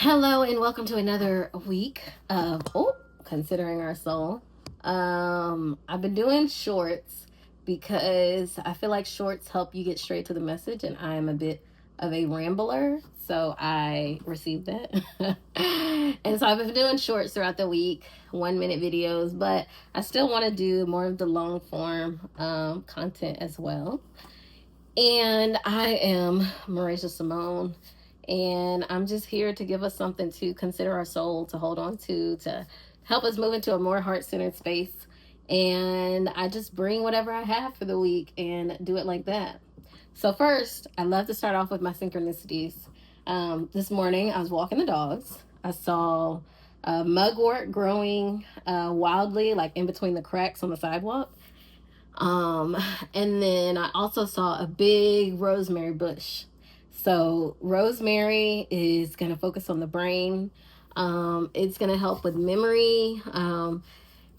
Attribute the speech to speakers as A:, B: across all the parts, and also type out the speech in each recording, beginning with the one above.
A: Hello and welcome to another week of Considering Our Soul. I've been doing shorts because I feel like shorts help you get straight to the message, and I am a bit of a rambler, so I received that. And so I've been doing shorts throughout the week, 1 minute videos, but I still want to do more of the long form content as well. And I am Marisha Simone, and I'm just here to give us something to consider our soul, to hold on to help us move into a more heart centered space. And I just bring whatever I have for the week and do it like that. So, first, I love to start off with my synchronicities. This morning, I was walking the dogs. I saw mugwort growing wildly, like in between the cracks on the sidewalk. Um, and then I also saw a big rosemary bush. So rosemary is going to focus on the brain. It's going to help with memory.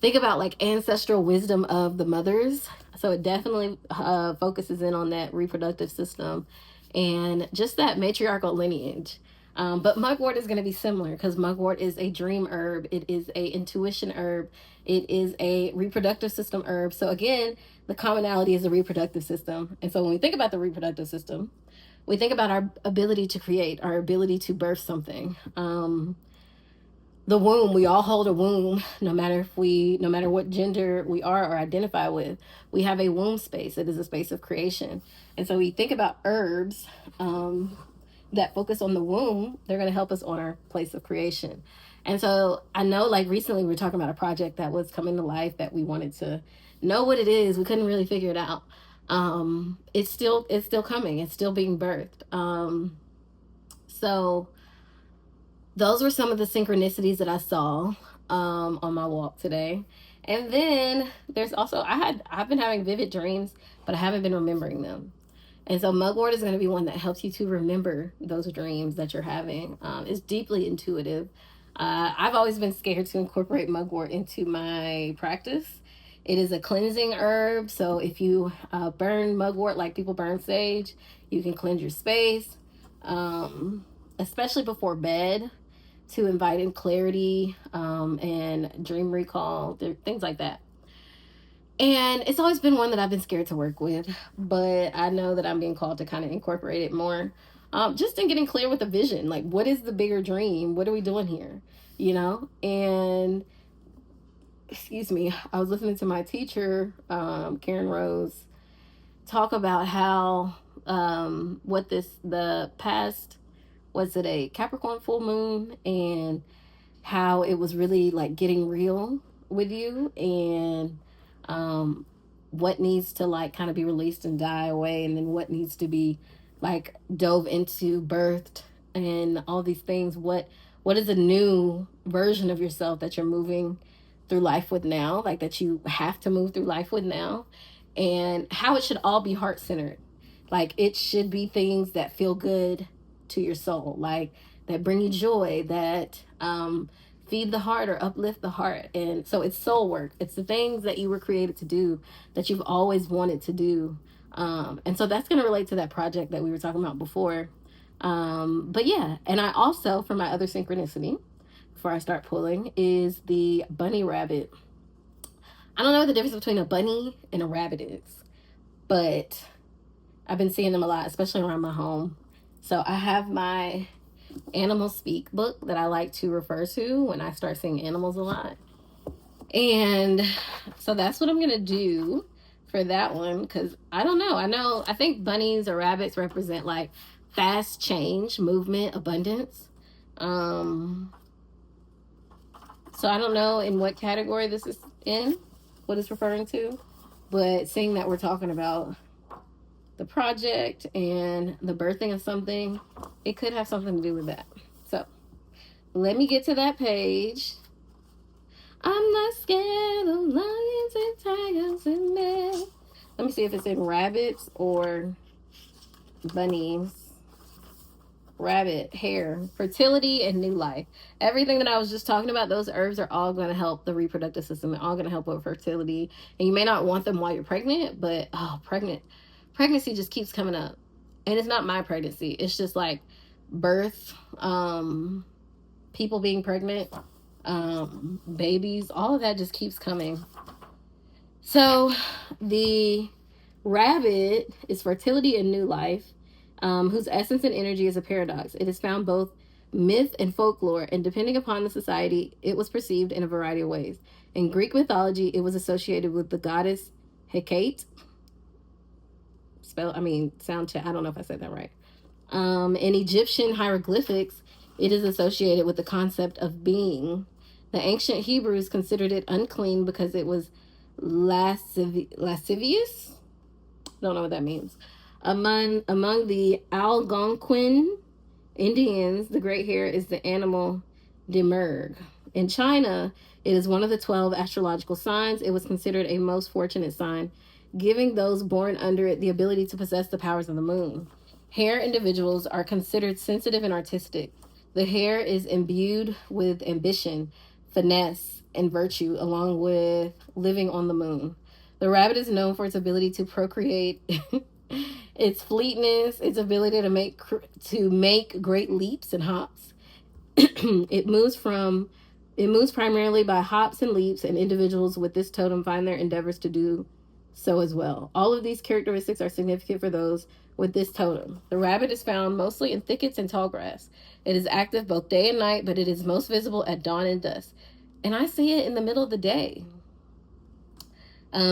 A: Think about like ancestral wisdom of the mothers. So it definitely focuses in on that reproductive system and just that matriarchal lineage. But mugwort is going to be similar because mugwort is a dream herb. It is a intuition herb. It is a reproductive system herb. So again, the commonality is the reproductive system. And so when we think about the reproductive system, we think about our ability to create, our ability to birth something. The womb, we all hold a womb, no matter what gender we are or identify with. We have a womb space. It is a space of creation. And so we think about herbs that focus on the womb. They're going to help us on our place of creation. And so I know, like, recently we were talking about a project that was coming to life that we wanted to know what it is. We couldn't really figure it out. It's still coming. It's still being birthed. So those were some of the synchronicities that I saw on my walk today. And then there's also I've been having vivid dreams, but I haven't been remembering them. And so mugwort is going to be one that helps you to remember those dreams that you're having. It's deeply intuitive. I've always been scared to incorporate mugwort into my practice. It is a cleansing herb. So if you burn mugwort like people burn sage, you can cleanse your space, especially before bed, to invite in clarity and dream recall, things like that. And it's always been one that I've been scared to work with, but I know that I'm being called to kind of incorporate it more. Just in getting clear with the vision, like, what is the bigger dream? What are we doing here? And excuse me, I was listening to my teacher, Karen Rose, talk about how the past, was it a Capricorn full moon, and how it was really like getting real with you, and what needs to like kind of be released and die away, and then what needs to be like dove into, birthed, and all these things. What is a new version of yourself that you're moving through life with now, like that you have to move through life with now, and how it should all be heart centered. Like, it should be things that feel good to your soul, like that bring you joy, that feed the heart or uplift the heart. And so it's soul work. It's the things that you were created to do, that you've always wanted to do. And so that's going to relate to that project that we were talking about before. But yeah, and I also, for my other synchronicity, before I start pulling, is the bunny rabbit. I don't know what the difference between a bunny and a rabbit is, but I've been seeing them a lot, especially around my home. So I have my animal speak book that I like to refer to when I start seeing animals a lot. And so that's what I'm going to do for that one, because I don't know. I think bunnies or rabbits represent like fast change, movement, abundance. So I don't know in what category this is in, what it's referring to, but seeing that we're talking about the project and the birthing of something, it could have something to do with that. So let me get to that page. I'm not scared of lions and tigers and men. Let me see if it's in rabbits or bunnies. Rabbit, hair, fertility, and new life. Everything that I was just talking about, those herbs are all going to help the reproductive system. They're all going to help with fertility. And you may not want them while you're pregnant, but pregnancy just keeps coming up. And it's not my pregnancy. It's just like birth, people being pregnant, babies, all of that just keeps coming. So the rabbit is fertility and new life, whose essence and energy is a paradox. It is found both myth and folklore, and depending upon the society, it was perceived in a variety of ways. In Greek mythology, it was associated with the goddess Hecate. I don't know if I said that right. In Egyptian hieroglyphics, it is associated with the concept of being. The ancient Hebrews considered it unclean because it was lascivious. Don't know what that means. Among the Algonquin Indians, the great hare is the animal Demerg. In China, it is one of the 12 astrological signs. It was considered a most fortunate sign, giving those born under it the ability to possess the powers of the moon. Hare individuals are considered sensitive and artistic. The hare is imbued with ambition, finesse, and virtue, along with living on the moon. The rabbit is known for its ability to procreate, its fleetness, its ability to make great leaps and hops. It moves primarily by hops and leaps, and individuals with this totem find their endeavors to do so as well. All of these characteristics are significant for those with this totem. The rabbit is found mostly in thickets and tall grass. It is active both day and night, but it is most visible at dawn and dusk. And I see it in the middle of the day.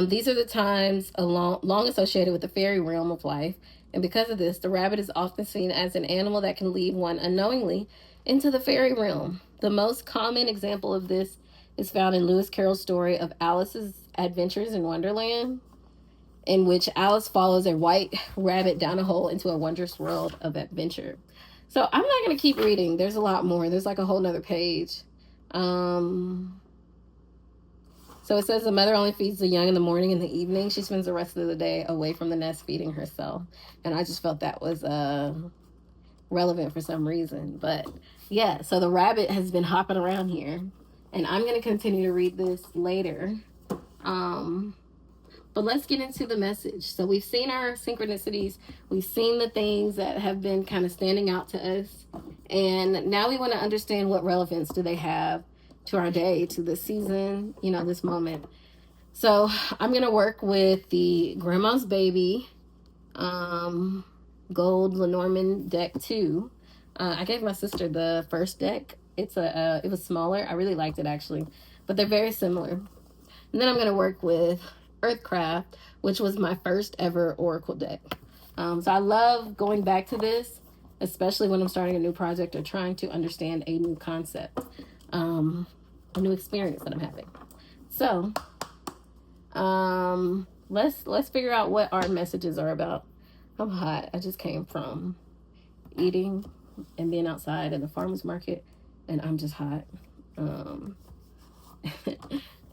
A: These are the times long associated with the fairy realm of life. And because of this, the rabbit is often seen as an animal that can lead one unknowingly into the fairy realm. The most common example of this is found in Lewis Carroll's story of Alice's Adventures in Wonderland, in which Alice follows a white rabbit down a hole into a wondrous world of adventure. So I'm not going to keep reading. There's a lot more. There's like a whole nother page. So it says the mother only feeds the young in the morning and the evening. She spends the rest of the day away from the nest feeding herself. And I just felt that was relevant for some reason. But yeah, so the rabbit has been hopping around here. And I'm going to continue to read this later. But let's get into the message. So we've seen our synchronicities. We've seen the things that have been kind of standing out to us. And now we want to understand what relevance do they have to our day, to this season, this moment. So I'm going to work with the Grandma's Baby Gold Lenormand deck 2. I gave my sister the first deck. It was smaller. I really liked it, actually. But they're very similar. And then I'm going to work with Earthcraft, which was my first ever Oracle deck. So I love going back to this, especially when I'm starting a new project or trying to understand a new concept, a new experience that I'm having. So let's figure out what our messages are about. I'm hot. I just came from eating and being outside at the farmer's market, and I'm just hot.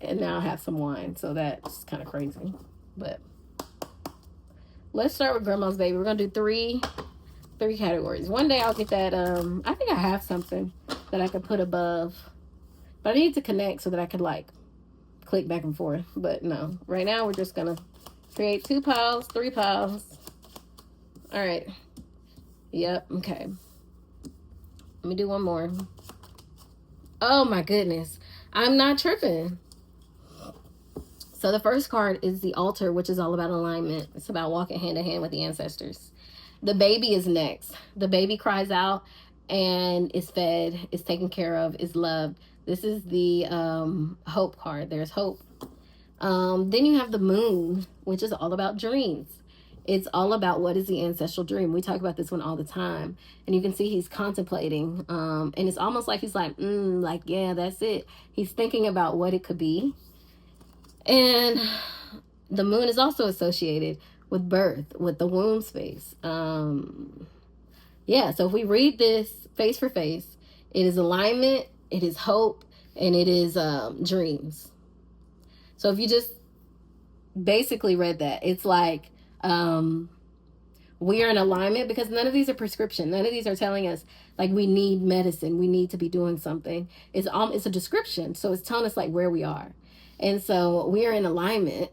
A: And now I have some wine, so that's kind of crazy. But let's start with Grandma's Baby. We're gonna do three categories. One day I'll get that. I think I have something that I could put above, but I need to connect so that I could click back and forth. But no, right now we're just gonna create 2 piles, 3 piles. All right. Yep. Okay. Let me do one more. Oh my goodness, I'm not tripping. So the first card is the altar, which is all about alignment. It's about walking hand in hand with the ancestors. The baby is next. The baby cries out and is fed, is taken care of, is loved. This is the hope card. There's hope. Then you have the moon, which is all about dreams. It's all about what is the ancestral dream. We talk about this one all the time. And you can see he's contemplating. And it's almost like he's yeah, that's it. He's thinking about what it could be. And the moon is also associated with birth, with the womb space. So if we read this face for face, it is alignment, it is hope, and it is dreams. So if you just basically read that, it's like we are in alignment, because none of these are prescription. None of these are telling us we need medicine, we need to be doing something. It's a description, so it's telling us where we are. And so we are in alignment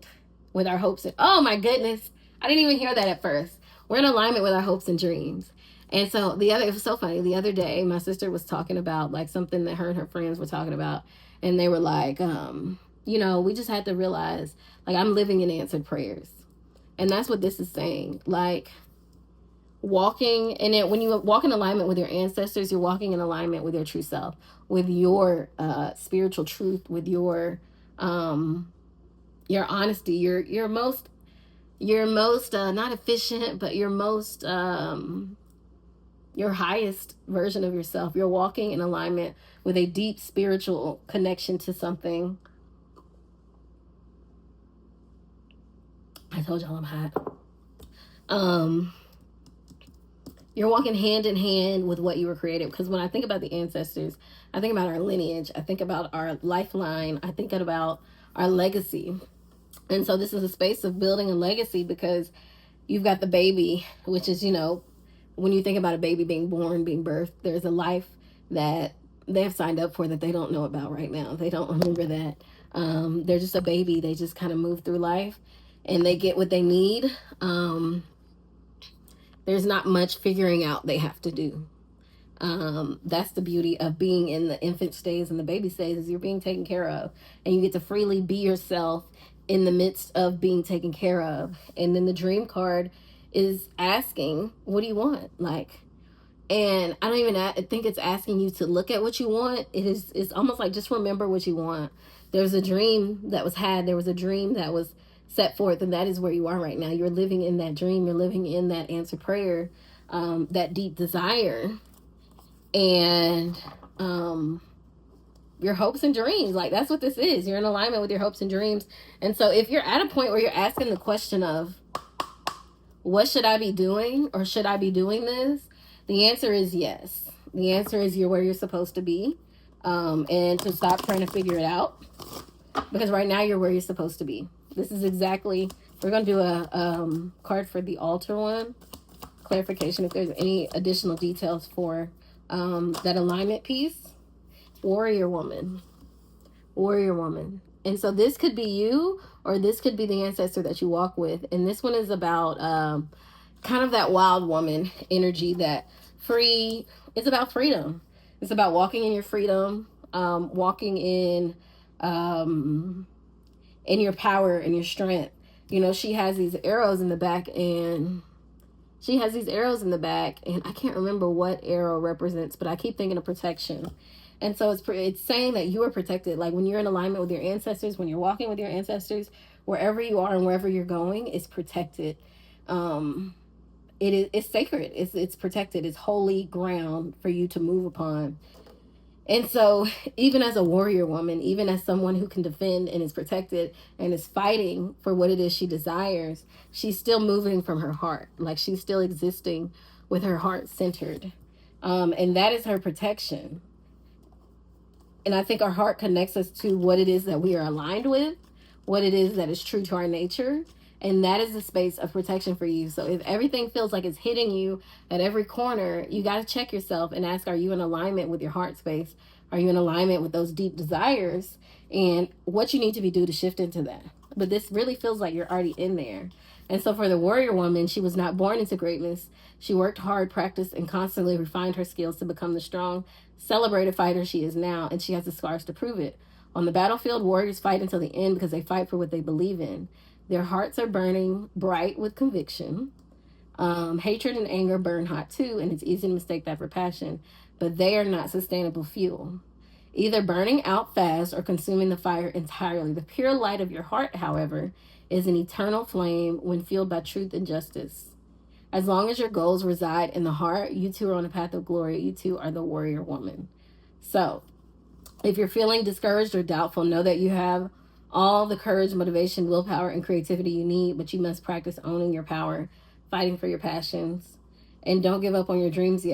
A: with our hopes. Oh my goodness. I didn't even hear that at first. We're in alignment with our hopes and dreams. And so it was so funny. The other day, my sister was talking about like something that her and her friends were talking about. And they were like, we just had to realize, like, I'm living in answered prayers. And that's what this is saying. Like, walking in it, when you walk in alignment with your ancestors, you're walking in alignment with your true self, with your spiritual truth, with your honesty, your most not efficient, but your most your highest version of yourself. You're walking in alignment with a deep spiritual connection to something. I told y'all I'm hot. You're walking hand in hand with what you were created. Because when I think about the ancestors, I think about our lineage, I think about our lifeline, I think about our legacy. And so this is a space of building a legacy, because you've got the baby, which is, when you think about a baby being born, being birthed, there's a life that they have signed up for that they don't know about right now. They don't remember that. They're just a baby. They just kind of move through life and they get what they need. There's not much figuring out they have to do. That's the beauty of being in the infant stage and the baby stage, is you're being taken care of, and you get to freely be yourself in the midst of being taken care of. And then the dream card is asking, what do you want? Like, and I don't even think it's asking you to look at what you want. It's almost like, just remember what you want. There's a dream that was had. There was a dream that was set forth, and that is where you are right now. You're living in that dream. You're living in that answered prayer, that deep desire, and your hopes and dreams. Like, that's what this is. You're in alignment with your hopes and dreams. And so if you're at a point where you're asking the question of, what should I be doing, or should I be doing this? The answer is yes. The answer is you're where you're supposed to be, and to stop trying to figure it out, because right now you're where you're supposed to be. This is exactly, we're going to do a card for the altar one, clarification if there's any additional details for that alignment piece. Warrior woman. And so this could be you, or this could be the ancestor that you walk with. And this one is about kind of that wild woman energy, that it's about freedom. It's about walking in your freedom, walking in your power and your strength. She has these arrows in the back, and I can't remember what arrow represents, but I keep thinking of protection. And so it's saying that you are protected. Like, when you're in alignment with your ancestors, when you're walking with your ancestors, wherever you are and wherever you're going is protected. It's sacred. It's protected. It's holy ground for you to move upon. And so even as a warrior woman, even as someone who can defend and is protected and is fighting for what it is she desires, she's still moving from her heart. Like, she's still existing with her heart centered. And that is her protection. And I think our heart connects us to what it is that we are aligned with, what it is that is true to our nature. And that is the space of protection for you. So if everything feels like it's hitting you at every corner, you got to check yourself and ask, are you in alignment with your heart space? Are you in alignment with those deep desires? And what you need to do to shift into that. But this really feels like you're already in there. And so for the warrior woman, she was not born into greatness. She worked hard, practiced, and constantly refined her skills to become the strong, celebrated fighter she is now, and she has the scars to prove it. On the battlefield, warriors fight until the end because they fight for what they believe in. Their hearts are burning bright with conviction. Hatred and anger burn hot too, and it's easy to mistake that for passion, but they are not sustainable fuel, either burning out fast or consuming the fire entirely. The pure light of your heart, however, is an eternal flame when fueled by truth and justice. As long as your goals reside in the heart, you too are on a path of glory. You too are the warrior woman. So if you're feeling discouraged or doubtful, know that you have all the courage, motivation, willpower, and creativity you need, but you must practice owning your power, fighting for your passions, and don't give up on your dreams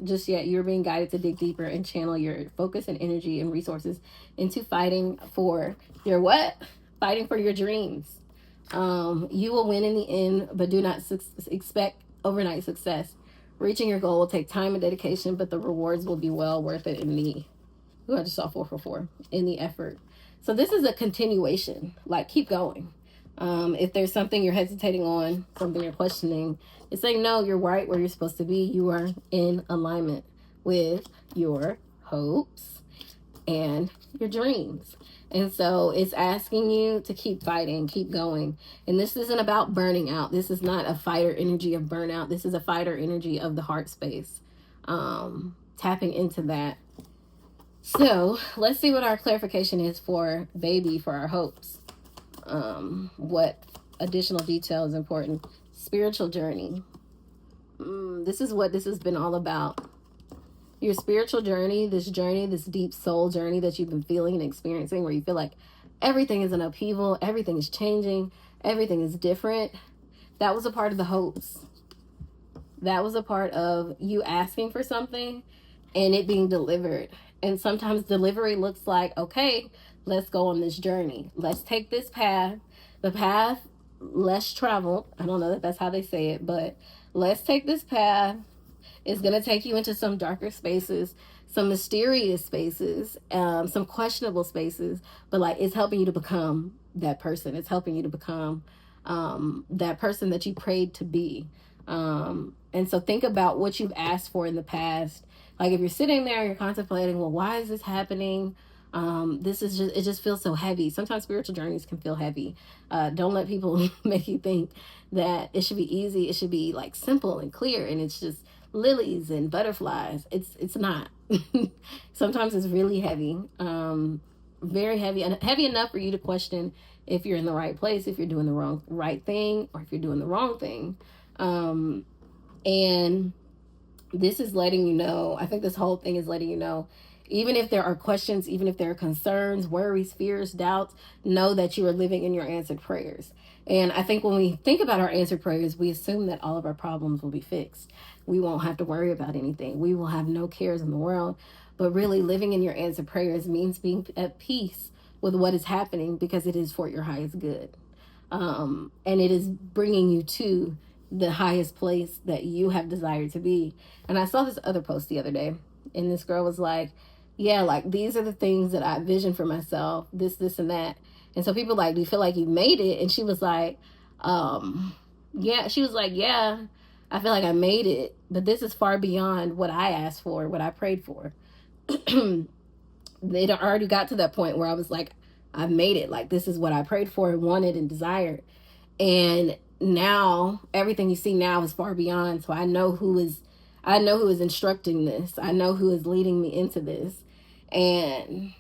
A: just yet. You're being guided to dig deeper and channel your focus and energy and resources into fighting for your what? Fighting for your dreams. You will win in the end, but do not expect overnight success. Reaching your goal will take time and dedication, but the rewards will be well worth it I just saw 444, in the effort. So this is a continuation. Like, keep going. If there's something you're hesitating on, something you're questioning, it's saying, no, you're right where you're supposed to be. You are in alignment with your hopes and your dreams. And so it's asking you to keep fighting, keep going. And this isn't about burning out. This is not a fighter energy of burnout. This is a fighter energy of the heart space. Tapping into that. So let's see what our clarification is for baby, for our hopes. What additional detail is important? Spiritual journey. This is what this has been all about. Your spiritual journey, this deep soul journey that you've been feeling and experiencing, where you feel like everything is an upheaval, everything is changing, everything is different. That was a part of the hopes. That was a part of you asking for something and it being delivered. And sometimes delivery looks like, okay, let's go on this journey. Let's take this path, the path less traveled. I don't know that that's how they say it, but let's take this path. It's going to take you into some darker spaces, some mysterious spaces, some questionable spaces, but like it's helping you to become that person. It's helping you to become that person that you prayed to be. And so think about what you've asked for in the past. Like if you're sitting there and you're contemplating, well, why is this happening? It just feels so heavy. Sometimes spiritual journeys can feel heavy. Don't let people make you think that it should be easy. It should be like simple and clear. And it's just lilies and butterflies. It's not. Sometimes it's really heavy. Very heavy, and heavy enough for you to question if you're in the right place, if you're doing the right thing, or if you're doing the wrong thing. And this is letting you know, I think this whole thing is letting you know, even if there are questions, even if there are concerns, worries, fears, doubts, know that you are living in your answered prayers. And I think when we think about our answered prayers, we assume that all of our problems will be fixed. We won't have to worry about anything. We will have no cares in the world. But really, living in your answered prayers means being at peace with what is happening, because it is for your highest good. And it is bringing you to the highest place that you have desired to be. And I saw this other post the other day, and this girl was like, yeah, like these are the things that I envisioned for myself, this, and that. And so people like, do you feel like you made it? And she was like, yeah, I feel like I made it, but this is far beyond what I asked for, what I prayed for. They already got to that point where I was like, I've made it. Like, this is what I prayed for and wanted and desired. And now everything you see now is far beyond. So I know who is instructing this. I know who is leading me into this. And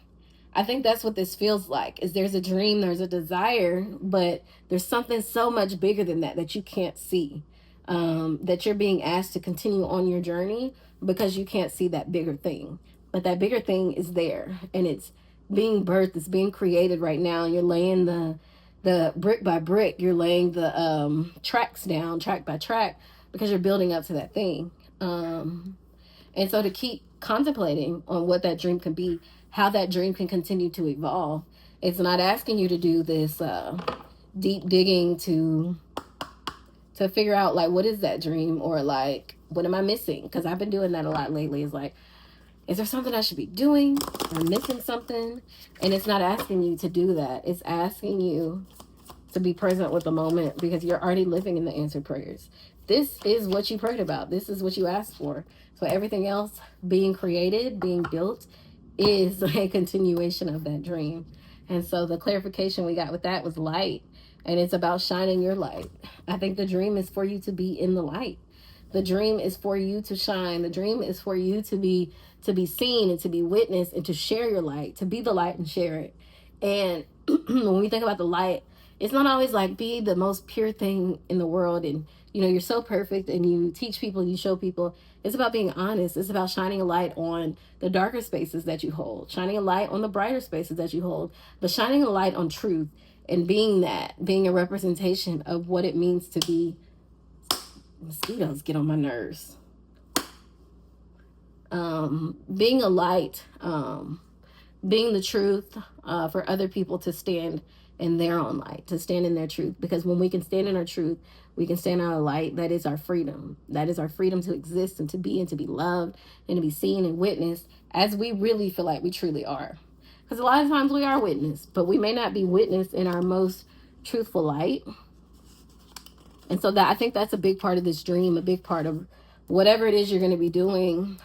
A: I think that's what this feels like, is there's a dream, there's a desire, but there's something so much bigger than that you can't see. That you're being asked to continue on your journey because you can't see that bigger thing. But that bigger thing is there, and it's being birthed, it's being created right now. You're laying the brick by brick, you're laying the tracks down, track by track, because you're building up to that thing. And so to keep contemplating on what that dream can be, how that dream can continue to evolve. It's not asking you to do this deep digging to figure out, like, what is that dream, or like, what am I missing? Because I've been doing that a lot lately. It's like, is there something I should be doing? I'm missing something. And it's not asking you to do that. It's asking you to be present with the moment, because you're already living in the answered prayers. This is what you prayed about. This is what you asked for. So everything else being created, being built, is a continuation of that dream. And so the clarification we got with that was light. And it's about shining your light. I think the dream is for you to be in the light. The dream is for you to shine. The dream is for you to be seen and to be witnessed and to share your light, to be the light and share it. And when we think about the light, it's not always like be the most pure thing in the world and, you know, you're so perfect and you teach people, you show people. It's about being honest. It's about shining a light on the darker spaces that you hold, shining a light on the brighter spaces that you hold, but shining a light on truth and being a representation of what it means to be. Mosquitoes get on my nerves. Being a light, being the truth for other people to stand in their own light, to stand in their truth. Because when we can stand in our truth, we can stand in our light. That is our freedom. That is our freedom to exist and to be loved and to be seen and witnessed as we really feel like we truly are. Because a lot of times we are witnessed, but we may not be witnessed in our most truthful light. And so that, I think that's a big part of this dream, a big part of whatever it is you're going to be doing,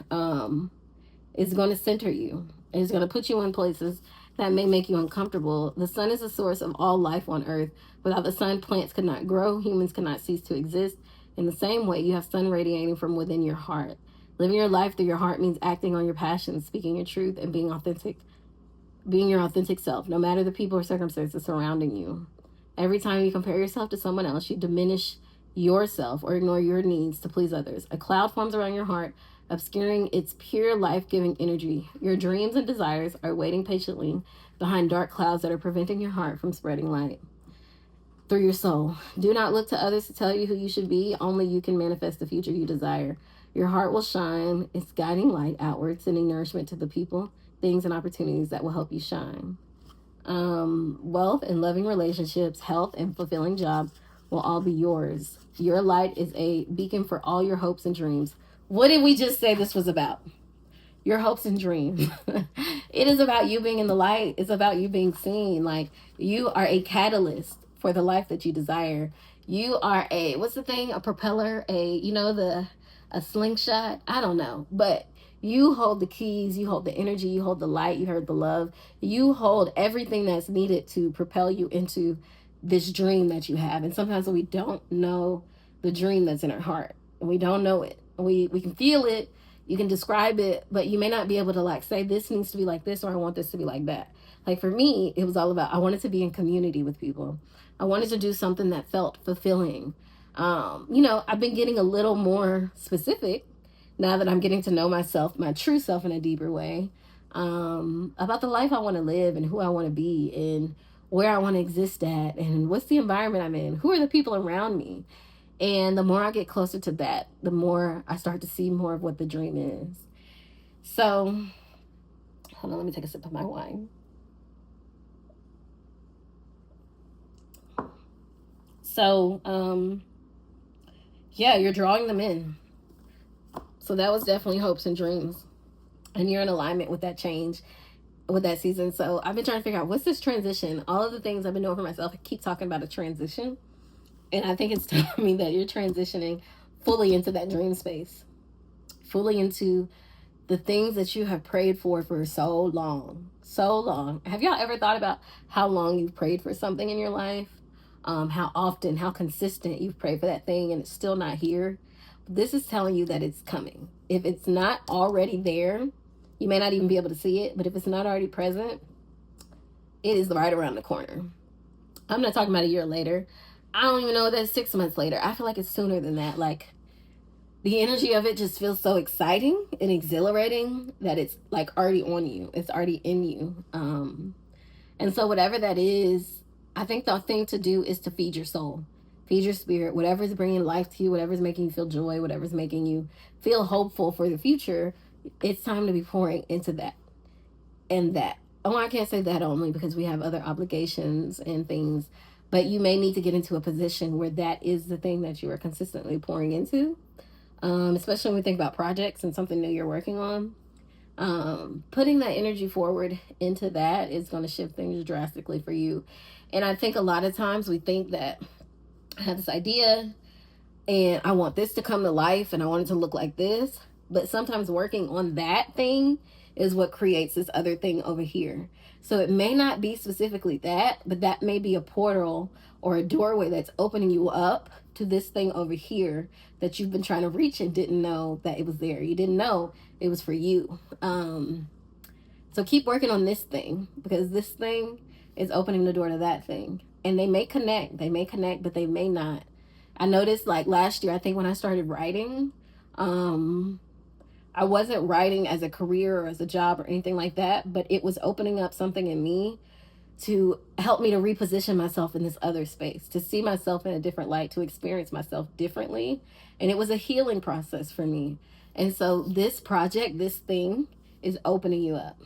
A: is going to center you. It's going to put you in places that may make you uncomfortable. The sun is the source of all life on earth. Without the sun, plants could not grow, humans could not cease to exist. In the same way, you have sun radiating from within your heart. Living your life through your heart means acting on your passions, speaking your truth, and being authentic, being your authentic self, no matter the people or circumstances surrounding you. Every time you compare yourself to someone else, you diminish yourself or ignore your needs to please others. A cloud forms around your heart, obscuring its pure life-giving energy. Your dreams and desires are waiting patiently behind dark clouds that are preventing your heart from spreading light through your soul. Do not look to others to tell you who you should be. Only you can manifest the future you desire. Your heart will shine its guiding light outward, sending nourishment to the people, things, and opportunities that will help you shine. Wealth and loving relationships, health and fulfilling job will all be yours. Your light is a beacon for all your hopes and dreams. What did we just say this was about? Your hopes and dreams. It is about you being in the light. It's about you being seen. Like, you are a catalyst for the life that you desire. You are a, what's the thing? A propeller, a slingshot. I don't know, but you hold the keys, you hold the energy, you hold the light, you hold the love, you hold everything that's needed to propel you into this dream that you have. And sometimes we don't know the dream that's in our heart. We don't know it. We can feel it, you can describe it, but you may not be able to like say this needs to be like this or I want this to be like that. Like for me, it was all about, I wanted to be in community with people. I wanted to do something that felt fulfilling. I've been getting a little more specific now that I'm getting to know myself, my true self in a deeper way, about the life I want to live and who I want to be and where I want to exist at and what's the environment I'm in, who are the people around me. And the more I get closer to that, the more I start to see more of what the dream is. So, hold on, let me take a sip of my wine. So, you're drawing them in. So that was definitely hopes and dreams. And you're in alignment with that change, with that season. So I've been trying to figure out, what's this transition? All of the things I've been doing for myself, I keep talking about a transition. And I think it's telling me that you're transitioning fully into that dream space, fully into the things that you have prayed for so long, so long. Have y'all ever thought about how long you've prayed for something in your life? How often, how consistent you've prayed for that thing and it's still not here? This is telling you that it's coming. If it's not already there, you may not even be able to see it, but if it's not already present, it is right around the corner. I'm not talking about a year later. I don't even know that's 6 months later. I feel like it's sooner than that. Like, the energy of it just feels so exciting and exhilarating that it's like already on you. It's already in you. And so whatever that is, I think the thing to do is to feed your soul, feed your spirit, whatever's bringing life to you, whatever's making you feel joy, whatever's making you feel hopeful for the future. It's time to be pouring into that and that. Oh, I can't say that only because we have other obligations and things, but you may need to get into a position where that is the thing that you are consistently pouring into, especially when we think about projects and something new you're working on. Putting that energy forward into that is going to shift things drastically for you. And I think a lot of times we think that I have this idea and I want this to come to life and I want it to look like this. But sometimes working on that thing is what creates this other thing over here. So it may not be specifically that, but that may be a portal or a doorway that's opening you up to this thing over here that you've been trying to reach and didn't know that it was there. You didn't know it was for you. So keep working on this thing because this thing is opening the door to that thing. And they may connect, but they may not. I noticed like last year, I think when I started writing, I wasn't writing as a career or as a job or anything like that, but it was opening up something in me to help me to reposition myself in this other space, to see myself in a different light, to experience myself differently. And it was a healing process for me. And so this project, this thing is opening you up.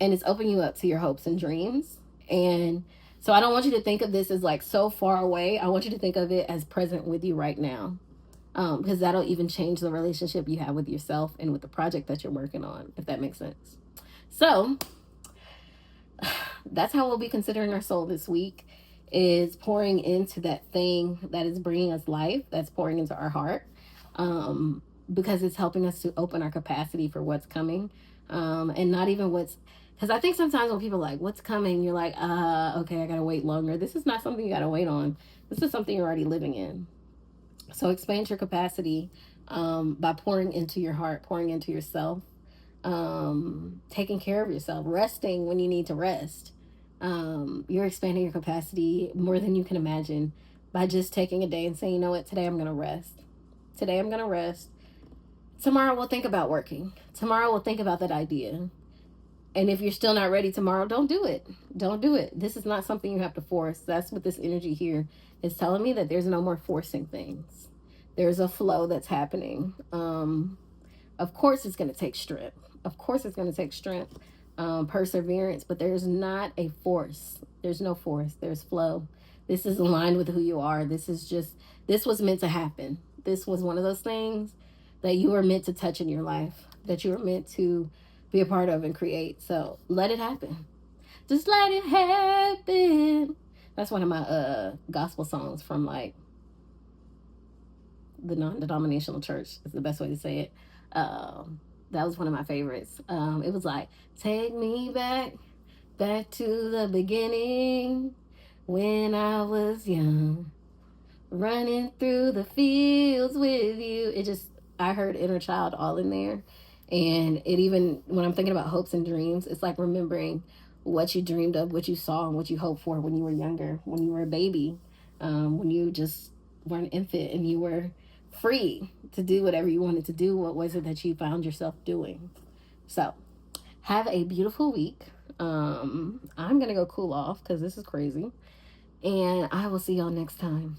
A: And it's opening you up to your hopes and dreams. And so I don't want you to think of this as like so far away. I want you to think of it as present with you right now. Because that'll even change the relationship you have with yourself and with the project that you're working on, if that makes sense. So that's how we'll be considering our soul this week. is pouring into that thing that is bringing us life, that's pouring into our heart, because it's helping us to open our capacity for what's coming, and not even what's, because I think sometimes when people are like, what's coming, you're like, okay, I gotta wait longer. This is not something you gotta wait on. This is something you're already living in. So expand your capacity, by pouring into your heart, pouring into yourself, taking care of yourself, resting when you need to rest. You're expanding your capacity more than you can imagine by just taking a day and saying, you know what, today I'm going to rest. Today I'm going to rest. Tomorrow we'll think about working. Tomorrow we'll think about that idea. And if you're still not ready tomorrow, don't do it. Don't do it. This is not something you have to force. That's what this energy here is telling me, that there's no more forcing things. There's a flow that's happening. Of course, it's going to take strength. Of course, it's going to take strength, perseverance, but there's not a force. There's no force. There's flow. This is aligned with who you are. This was meant to happen. This was one of those things that you were meant to touch in your life, that you were meant to be a part of and create. So let it happen. Just let it happen. That's one of my gospel songs from like the non-denominational church, is the best way to say it. That was one of my favorites. It was like, take me back to the beginning, when I was young, running through the fields with you. I heard inner child all in there. And it even, when I'm thinking about hopes and dreams, it's like remembering what you dreamed of, what you saw, and what you hoped for when you were younger, when you were a baby, when you just were an infant and you were free to do whatever you wanted to do. What was it that you found yourself doing? So have a beautiful week. I'm going to go cool off because this is crazy. And I will see y'all next time.